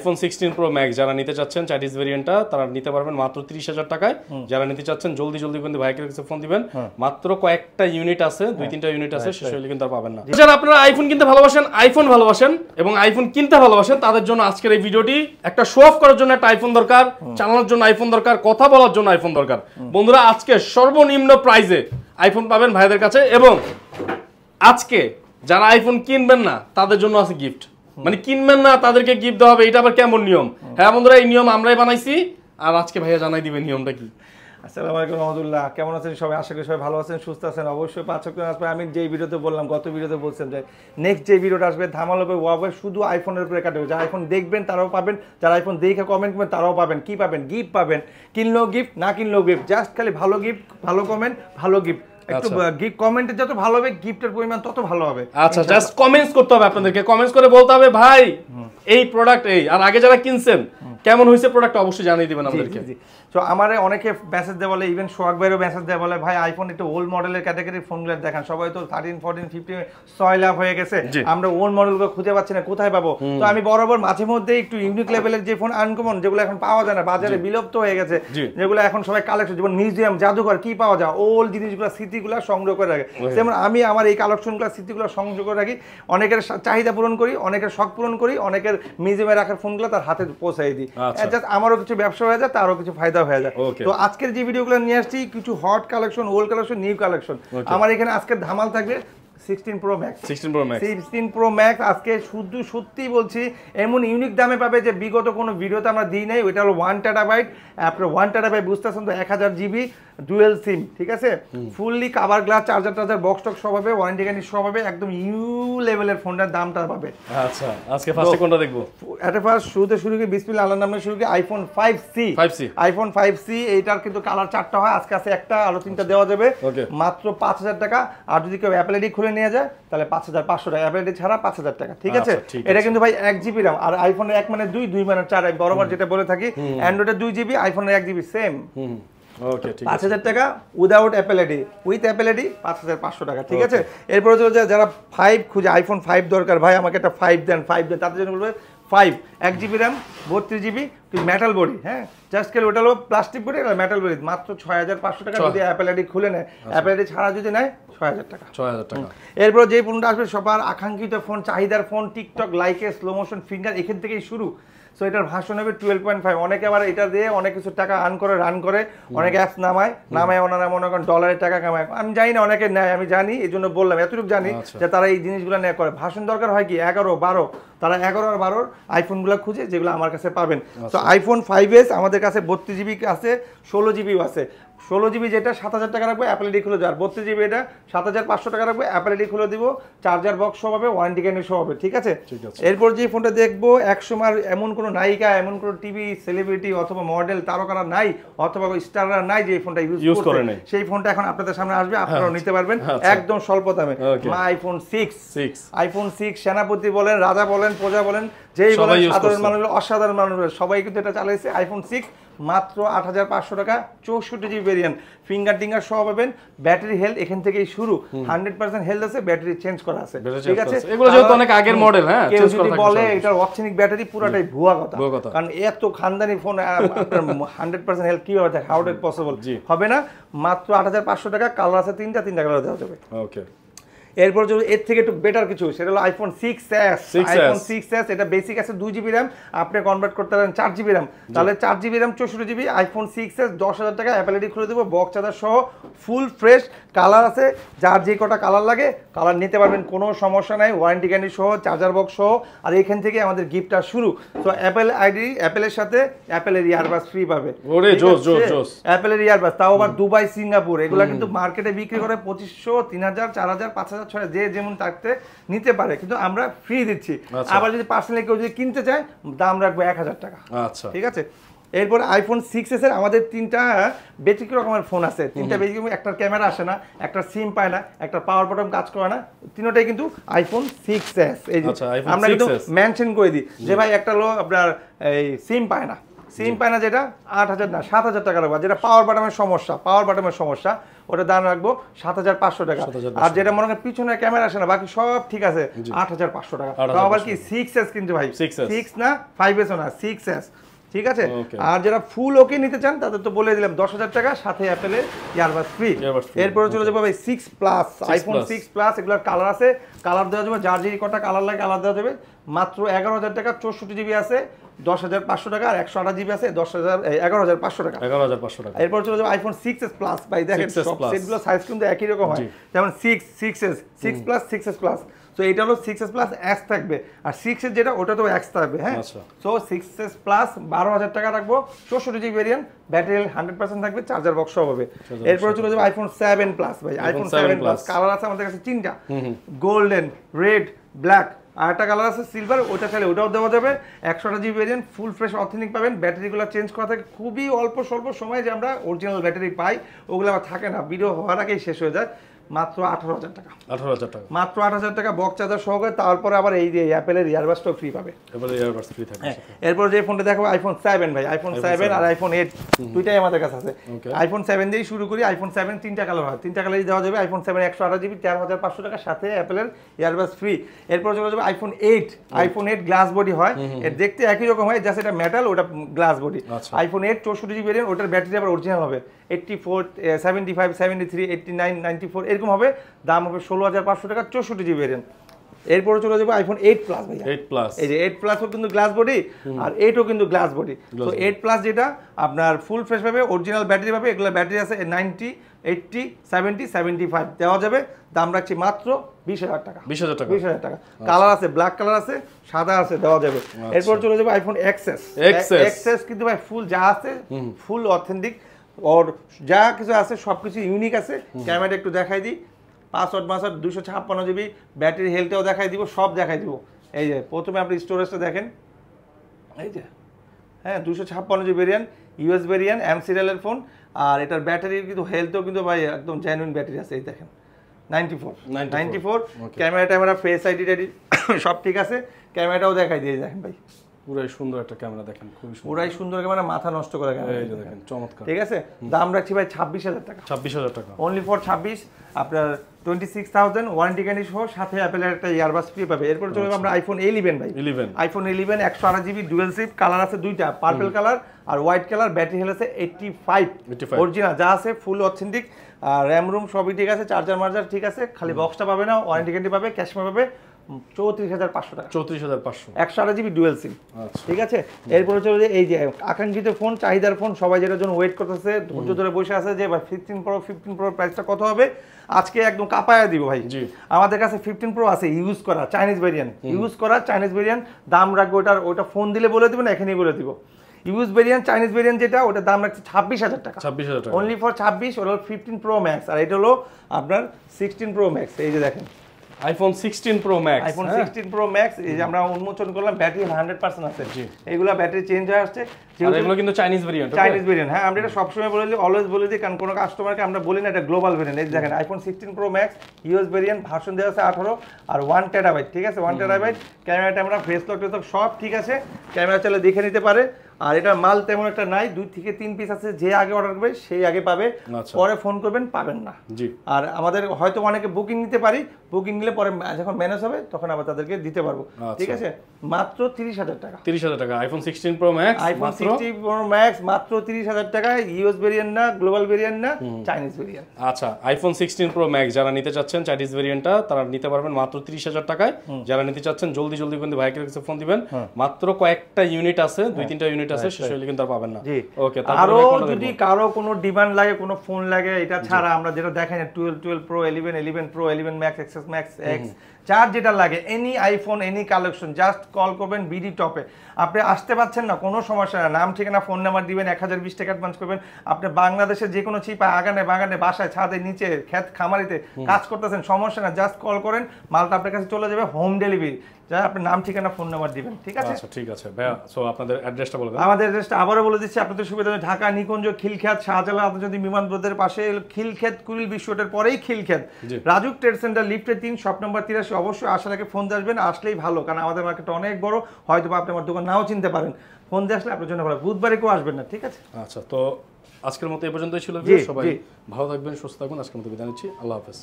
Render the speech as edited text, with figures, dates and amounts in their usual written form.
iPhone 16 Pro Max যারা নিতে চাচ্ছেন চাইনিজ ভেরিয়েন্টটা তারা নিতে পারবেন মাত্র 30,000 টাকায়। যারা নিতে চাচ্ছেন জলদি কিন্তু ভাইকে কাছে ফোন দিবেন, মাত্র কয়েকটা ইউনিট আছে, 2-3টা ইউনিট আছে, শেষ হলে কিন্তু আর পাবেন না। যারা আপনারা আইফোন কিনতে ভালোবাসেন, আইফোন ভালোবাসেন এবং আইফোন কিনতে ভালোবাসেন তাদের জন্য আজকের এই ভিডিওটি। একটা শো অফ করার জন্য একটা আইফোন দরকার, চালানোর জন্য আইফোন দরকার, কথা বলার জন্য আইফোন দরকার। বন্ধুরা আজকে সর্বনিম্ন প্রাইসে আইফোন পাবেন ভাইদের কাছে এবং আজকে যারা আইফোন কিনবেন না তাদের জন্য আছে গিফট। মানে কিনবেন না তাদেরকে গিফট দেওয়া হবে, এটা আবার কেমন নিয়ম? হ্যাঁ বন্ধুরা, এই নিয়ম আমরাই বানাইছি আর আজকে ভাইয়া জানাই দিবেন নিয়মটা কি। আসসালামু আলাইকুম রহমতুল্লাহ, কেমন আছেন সবাই? আশা করি সবাই ভালো আছেন, সুস্থ আছেন। অবশ্যই 5-6 আসবে। আমি যেই ভিডিওতে বললাম, গত ভিডিওতে বলছেন যে নেক্সট যে ভিডিওটা আসবে ধামাল হবে, ওয়াবে শুধু আইফোনের উপরে কাটবে। যারা আইফোন দেখবেন তারাও পাবেন, যারা আইফোন দেখে কমেন্ট করবেন তারাও পাবেন। কি পাবেন? গিফট পাবেন। কিনলেও গিফট, না কিনলেও গিফট। জাস্ট খালি ভালো গিফট, ভালো কমেন্ট, ভালো গিফট। একটু গিফট কমেন্টে যত ভালো হবে গিফটের পরিমাণ তত ভালো হবে। আচ্ছা, জাস্ট কমেন্টস করতে হবে আপনাদেরকে, কমেন্টস করে বলতে হবে ভাই এই প্রোডাক্ট এই, আর আগে যারা কিনছেন কেমন হয়েছে প্রোডাক্ট অবশ্যই জানিয়ে দিবেন আমাদেরকে। তো আমারে অনেকে মেসেজ দেয় বলে, ইভেন সোহাগ ভাইয়েরও মেসেজ দেয় বলে ভাই আইফোন একটু ওল্ড মডেলের ক্যাটাগরির ফোনগুলো দেখান। সবাই তো 13, 14, 15 6 লাভ হয়ে গেছে, আমরা ওল্ড মডেলগুলো খুঁজে পাচ্ছি না, কোথায় পাবো? তো আমি বরাবর মাঝে মধ্যে একটু ইউনিক লেভেলের যে ফোন আনকমন, যেগুলো এখন পাওয়া যায় না, বাজারে বিলুপ্ত হয়ে গেছে, যেগুলো এখন সবাই কালেকশন, যেমন মিউজিয়াম, জাদুঘর, কি পাওয়া যায় ওল্ড জিনিসগুলো, স্মৃতিগুলো সংগ্রহ করে রাখে। যেমন আমি আমার এই কালেকশনগুলো, স্মৃতিগুলো সংগ্রহ করে রাখি, অনেকের চাহিদা পূরণ করি, অনেকের শখ পূরণ করি, অনেকের মিউজিয়ামে রাখার ফোনগুলো তার হাতে পৌঁছাই দিই। আমারও কিছু ব্যবসা হয়ে যায়, তারও কিছু ফায়দা হয়ে যায়। তো আজকের যে ভিডিওগুলো নিয়ে আসছি কিছু hot collection, old collection, new collection. আমার এখানে আজকের ধামাল থাকবে 16 Pro Max। 16 Pro Max আজকে শুধু সত্যি বলছি এমন ইউনিক দামে পাবে যে বিগত কোনো ভিডিওতে আমরা দিই নাই। ওইটা হলো 1 TB। আপনার 1 TB বুঝতেছেন তো, 1000 GB ডুয়েল সিম, ঠিক আছে? Fully cover glass, charger box টক সব হবে, ওয়ারেন্টি গ্যারান্টি সব হবে, একদম ইউ লেভেলের ফোনটার দামটা পাবে। আচ্ছা, আজকে ফার্স্টে কোনটা দেখবো? এটা ফার্স্ট শুরুতে শুরু করি বিসমিল্লাহ আল্লাহর নামে শুরু করি। IPhone 5C। আইফোন 5C এইটার কিন্তু কালার 4টা হয়, আজকে আছে একটা, আরো 3টা দেওয়া যাবে মাত্র 5000 টাকা। আর যদি কেউ অ্যাপল আইডি খুলে নিয়ে যায় তাহলে 5500 টাকা, অ্যাপল আইডি ছাড়া 5000 টাকা, ঠিক আছে? এটা কিন্তু ভাই 1 GB RAM। আর আইফোনের 1 মানে 2, 2 মানে 4, আমি বরাবর যেটা বলে থাকি। অ্যান্ড্রয়েডের 2 GB, আইফোনের 1 GB সেম। ওকে, ঠিক আছে। 5000 টাকা without Apple ID, with Apple ID 5500 টাকা, ঠিক আছে? এরপরে যারা 5 খুঁজে, আইফোন 5 দরকার, ভাই আমাকে একটা 5 দেন, 5 দেন, তাদের জন্য বলবে 5 1 GB RAM 32 GB metal body. হ্যাঁ, জাস্ট কেন ওটা হলো প্লাস্টিক বডি, এটা মেটাল বডি, মাত্র 6500 টাকা। যদি অ্যাপল আইডি খুলে নেয়, অ্যাপল আইডি ছাড়া যদি নেয় 6000 টাকা। এরপর যে ফোনটা আসবে সবার আকাঙ্ক্ষিত ফোন, চাহিদার ফোন, টিকটক লাইকে, স্লো মোশন, ফিঙ্গার, এখান থেকেই শুরু। সো এটার ভার্সন হবে 12.5। অনেকে আবার এটা দিয়ে অনেক কিছু টাকা রান করে, অনেক অ্যাপস নামায় ওনারা মনে করেন ডলারের টাকা কামায়। আমি জানি না অনেকে নেয়, আমি জানি, এই জন্য বললাম, এতটুকু জানি যে তারা এই জিনিসগুলো নেয় করে। ভার্সন দরকার হয় কি 11, 12, তারা 11 আর 12 আইফোনগুলো খুঁজে, যেগুলো আমার কাছে পাবেন। তো আইফোন 5s আমাদের কাছে 32 GB আছে, 16 GB আছে। 16 GB যেটা 7000 টাকা রাখবো, অ্যাপল আইডি খুলে দেবো। আর 32 GB এটা 7500 টাকা রাখবো, অ্যাপল আইডি খুলে দিব, চার্জার বক্স সব হবে, ওয়ারেন্টি গ্যারান্টি সব হবে, ঠিক আছে? এরপর যে ফোনটা দেখবো, একসময় এমন কোনো নায়িকা, এমন কোনো টিভি সেলিব্রিটি অথবা মডেল তারকারা নাই, অথবা স্টাররা নাই যে এই ফোনটা ইউজ করে, সেই ফোনটা এখন আপনাদের সামনে আসবে, আপনারাও নিতে পারবেন একদম স্বল্প দামে। আইফোন 6। আইফোন 6 সেনাপতি বলেন, রাজা বলেন, প্রজা বলেন, যেই বলেন, সাধারণ মানুষ, অসাধারণ মানুষ, সবাই কিন্তু এটা চালাইছে। আইফোন 6 মাত্র 8500 টাকা, 64 GB ভেরিয়েন্ট, ফিঙ্গার টিঙ্গার সব পাবেন। ব্যাটারি হেলথ এখান থেকেই শুরু, 100% হেলথ আছে, ব্যাটারি চেঞ্জ করা আছে, ঠিক আছে? এগুলো যেহেতু অনেক আগের মডেল, হ্যাঁ, কেউ যদি বলে এটা অপশনিক ব্যাটারি, পুরোটাই ভুয়া কথা। কারণ এত খানদানি ফোন আপনার 100% হেলথ কিভাবে থাকে? How it possible? হবে না। মাত্র 8500 টাকা, কালার আছে 3টা কালার দেওয়া যাবে। ওকে, এরপর যদি এর থেকে একটু বেটার কিছু, সেটা হলো আইফোন 6s। আইফোন 6s এটা বেসিক আছে 2 GB RAM, আপনি কনভার্ট করতে পারেন 4 GB RAM, তাহলে 4 GB RAM 64 GB। IPhone 6s 10000 টাকা, অ্যাপল আইডি খুলে দেবো, বক্স চার্জার সহ, ফুল ফ্রেশ কালার আছে, যার যে কটা কালার লাগে কালার নিতে পারবেন, কোনো সমস্যা নাই, ওয়ারেন্টি গ্যারান্টি সহ, চার্জার বক্স সহ। আর এখান থেকে আমাদের গিফটটা শুরু। তো অ্যাপল আইডি, অ্যাপলের সাথে অ্যাপলের ইয়ারবাস ফ্রি পাবে। ওরে জোস জোস জোস, অ্যাপলের ইয়ারবাস, তাও আবার দুবাই, সিঙ্গাপুর, এগুলা কিন্তু মার্কেটে বিক্রি করে 2500, 3000, 4000, 5000, যে যেমন থাকতে নিতে পারে, কিন্তু আমরা ফ্রি দিচ্ছি। আবার যদি পার্সোনালি কেউ যদি কিনতে চায় দাম রাখবো 1000 টাকা। আচ্ছা, ঠিক আছে? এরপর আইফোন 6s এর আমাদের 3টা বেসিক রকমের ফোন আছে। 3টা বেসিক, একটা ক্যামেরা আসে না, একটা সিম পায় না, একটা পাওয়ার বাটন কাজ করে না, তিনটাই কিন্তু আইফোন 6s। এই যে আমরা কিন্তু মেনশন করে দিই যে ভাই একটা হলো আপনার এই সিম পায় না, সিম পায় না, যেটা 8000 না 7000 টাকা রাখবা, যেটা পাওয়ার বাটনের সমস্যা, ওটা দাম রাখবো 7,500 টাকা। আর যেটা মনে করেন পিছনে ক্যামেরা আসে না, বাকি সব ঠিক আছে, 8,500 টাকা। আবার কি 6S কিন্তু ভাই, 6 না 5S না, 6S, ঠিক আছে। আর যারা ফুল ওকে নিতে চান তাদের তো বলে দিলাম 10,000 টাকা, সাথে অ্যাপেলের ইয়ারবাডস ফ্রি। এরপরে চলে যাবো ভাই 6 প্লাস, আইফোন 6 প্লাস, এগুলোর কালার আছে, কালার দেওয়া যাবে, যার যে কটা কালার লাগে কালার দেওয়া যাবে। মাত্র 11,000 টাকা, 64 জিবি আছে 10,500 টাকা, আর 128 জিবি আছে 11,500 টাকা। 11,500 টাকা। এরপর চলে যাবে আইফোন 6s প্লাস। ভাই দেখেন সব সেটগুলো সাইজ কিন্তু একই রকম হয়, যেমন 6s 6 প্লাস 6s প্লাস। তো এটা হলো 6s প্লাস এক্স থাকবে, আর 6s যেটা ওটা তো এক্স থাকবে। হ্যাঁ, সো 6s প্লাস 12,000 টাকা রাখবো, 64 জিবি ভেরিয়েন্ট, ব্যাটারি 100% থাকবে, চার্জার বক্স সহ হবে। এরপর চলে যাবে আইফোন 7 প্লাস। ভাই আইফোন 7 প্লাস কালার আছে আমাদের কাছে 3টা, গোল্ডেন, রেড, ব্ল্যাক, আর একটা কালার আছে সিলভার, ওটা চাইলে ওটাও দেওয়া যাবে। 128 GB variant, full fresh authentic পাবেন। ব্যাটারিগুলো চেঞ্জ করা থাকে খুবই অল্প স্বল্প সময়, যে আমরা অরিজিনাল ব্যাটারি পাই ওগুলো আবার থাকে না, ভিডিও হওয়ার আগেই শেষ হয়ে যায়। মাত্র 18,000 টাকা, 18,000 টাকা, মাত্র 18,000 টাকা বক্স চার্জার সহকারে। তারপরে আবার এই যে অ্যাপেলের ইয়ারবাডসটাও ফ্রি পাবে। এরপর যে ফোনটা দেখো আইফোন 7 ভাই, আইফোন 7 আর আইফোন 8 দুইটাই আমাদের কাছে আছে। আইফোন 7 দিয়েই শুরু করি। আইফোন 7 তিনটা কালার হয়, তিনটা কালারই দেওয়া যাবে। আইফোন 7 128 জিবি 13,500 টাকা, সাথে অ্যাপেলের ইয়ারবাডস ফ্রি। এরপর চলে যাবে আইফোন 8। আইফোন 8 গ্লাস বডি হয়, এর দেখতে একই রকম হয়, জাস্ট এটা মেটাল, ওটা glass body. IPhone 8 64 GB variant, ওটার ব্যাটারি আবার অরিজিনাল হবে, 84 75 73 89 94 এরকম হবে। দাম হবে 16,500 টাকা, 64 জিবি ভেরিয়েন্ট। এরপরে চলে যাবে আইফোন 8 প্লাস। ভাই 8 প্লাস, এই যে 8 প্লাসও কিন্তু গ্লাস বডি, আর 8ও কিন্তু গ্লাস বডি। তো 8 প্লাস যেটা আপনার ফুল ফ্রেশ পাবে, অরিজিনাল ব্যাটারি পাবে, এগুলো ব্যাটারি আছে 90 80 70 75 দেওয়া যাবে। দাম রাখছি মাত্র 20,000 টাকা, 20,000 টাকা। কালার আছে, ব্ল্যাক কালার আছে, সাদা আছে, দেওয়া যাবে। এরপর চলে যাবে আইফোন XS কিন্তু ভাই ফুল যা আছে ফুল অথেন্টিক, ওর যা কিছু আছে সবকিছু ইউনিক আছে। ক্যামেরা একটু দেখাই দিই, পাসওয়ার্ড 256 জিবি, ব্যাটারি হেলথটাও দেখাই দিব, সব দেখাই দিব। এই যে প্রথমে আপনি স্টোরেজটা দেখেন, এই যে হ্যাঁ 256 GB variant, US variant, M সিরিয়ালের ফোন। আর এটার ব্যাটারির কিন্তু হেলথও কিন্তু ভাই একদম জেনুইন ব্যাটারি আছে। এই দেখেন 94 ক্যামেরা ফেস আইডি টাইডি সব ঠিক আছে। ক্যামেরাটাও দেখাই দিয়ে দেখেন ভাই, পুরাই সুন্দর একটা ক্যামেরা দেখেন, খুবই সুন্দর, পুরাই সুন্দর ক্যামেরা, মাথা নষ্ট করে ক্যামেরা, এই যে দেখেন চমৎকার। ঠিক আছে, দাম রাখছি ভাই 26,000 টাকা, 26,000 টাকা অনলি ফর 26। আপনার 26,000 ওয়ারেন্টি গ্যারান্টি সহ, সাথে অ্যাপেলের একটা ইয়ারবাডস ফ্রি পাবে। এরপর চলে আমরা আইফোন 11 ভাই, iPhone 11 128 GB dual SIM, colour আছে দুইটা, পার্পল কালার আর হোয়াইট কালার। ব্যাটারি হেলথ আছে 85 অরিজিনাল, যা আছে ফুল অথেন্টিক, আর র্যাম রুম সবই ঠিক আছে, চার্জার মার্জার ঠিক আছে, খালি বক্সটা পাবে না, ওয়ারেন্টি গ্যারান্টি পাবে, ক্যাশ পাবে 34,500 টাকা, 34,500 128 জিবি ডুয়াল সিম। ঠিক আছে, এরপরে চলে যে এই যে আকাঙ্ক্ষিত ফোন, চাহিদার ফোন, সবাই যেটার জন্য ওয়েট করতেছে, ধৈর্য ধরে বসে আছে যে ভাই 15 প্রো প্রাইসটা কত হবে। আজকে একদম কাপায়া দিব ভাই। আমাদের কাছে 15 প্রো আছে ইউজ করা চাইনিজ ভেরিয়েন্ট, দাম রাখবো ওটা ফোন দিলে বলে দিব না, এখানেই বলে দিব। ইউজ ভেরিয়েন্ট চাইনিজ ভেরিয়েন্ট যেটা, ওটা দাম রাখছে 26,000 টাকা, 26,000 টাকা অনলি ফর 26। ওটা হলো 15 প্রো ম্যাক্স, আর এটা হলো আপনার 16 প্রো ম্যাক্স। এই যে দেখেন iPhone 16 pro max, iPhone 16 pro max, এই যে আমরা উন্মোচন করলাম, ব্যাটারি 100% আছে। এইগুলা ব্যাটারি চেঞ্জ হয়ে আসছে, এগুলো কিন্তু চাইনিজ ভেরিয়েন্ট, হ্যাঁ আমরা এটা সবসময় বলে দিই, অলওয়েজ বলে দিই, কারণ কোনো কাস্টমারকে আমরা বলি না এটা গ্লোবাল ভেরিয়েন্ট। এই দেখেন iPhone 16 pro max US variant, version দেওয়া আছে 18 আর 1 টেরাবাইট। ঠিক আছে, 1 টেরাবাইট, ক্যামেরা ফেস লক সব ঠিক আছে, ক্যামেরা চাইলে দেখে নিতে পারে। আর এটা মাল তেমন একটা নাই, 2 থেকে 3 পিস আছে, যে আগে অর্ডার করবে সেই আগে পাবে, পরে ফোন করবেন পাবেন না। আর আমাদের হয়তো অনেকে বুকিং নিতে পারি, বুকিং নিলে পরে যখন ম্যানেজ হবে তখন আবার তাদেরকে দিতে পারবো। ঠিক আছে, মাত্র 30,000 টাকা, 30,000 টাকা iPhone 16 pro max, iPhone 16 pro max মাত্র 30,000 টাকা, ইউএস ভেরিয়েন্ট না, গ্লোবাল ভেরিয়েন্ট না, চাইনিজ ভেরিয়েন্ট। আচ্ছা, আইফোন 16 প্রো ম্যাক্স যারা নিতে চাচ্ছেন চাইনিজ ভেরিয়েন্টটা, তারা নিতে পারবেন মাত্র 30,000 টাকায়। যারা নিতে চাচ্ছেন জলদি কিন্তু ভাইকে কাছে ফোন দিবেন, মাত্র কয়েকটা ইউনিট আছে, 2-3টা ইউনিট আছে, শেষ হলে কিন্তু পাবেন না। ওকে, আরো যদি কারো কোনো ডিমান্ড লাগে, কোনো ফোন লাগে, এটা ছাড়া আমরা যেটা দেখেন 12 pro, 11 pro, 11 max, XS max x, যার যেটা লাগে any iPhone any collection, just call করবেন বিডি টপে। আপনি আসতে পারছেন না, কোনো সমস্যা না, নাম ঠিকানা ফোন নাম্বার দিবেন, 1020 টাকা অ্যাডভান্স করবেন। আপনি বাংলাদেশের যে কোনো চিপা বাগানে বাসায় ছাদে নিচে ক্ষেত খামারিতে কাজ করতেছেন, সমস্যা না, জাস্ট কল করেন, মালটা আপনার কাছে চলে যাবে, হোম ডেলিভারি। যা আপনি নাম ঠিকানা ফোন নাম্বার দিবেন। ঠিক আছে, আচ্ছা ঠিক আছে ভাইয়া। সো আপনাদের অ্যাড্রেসটা বলে দেন। আমাদের অ্যাড্রেসটা আবারও বলে দিচ্ছি আপনাদের সুবিধা, ঢাকা নিকুঞ্জ খিলক্ষেত শাহজালাল আন্তর্জাতিক বিমানবন্দরের পাশে, খিলক্ষেত কুড়িল বিশ্বটের পরেই খিলক্ষেত, রাজুক ট্রেড সেন্টার লিফটে 3 শপ নম্বর 83। অবশ্যই আসার আগে ফোন দিয়ে আসবেন, আসলেই ভালো, কারণ আমাদের মার্কেটটা অনেক বড়, হয়তো আপনি আমার দোকান নাও চিনতে পারেন। ফোন দিয়ে আসলে আপনার জন্য ভালো, বুধবারে কেউ আসবেন না। ঠিক আছে, আচ্ছা। তো আজকের মতো এই পর্যন্তই ছিল। সবাই ভালো থাকবেন, সুস্থ থাকবেন। আজকের মতো বিদায় নিচ্ছি। আল্লাহ হাফেজ।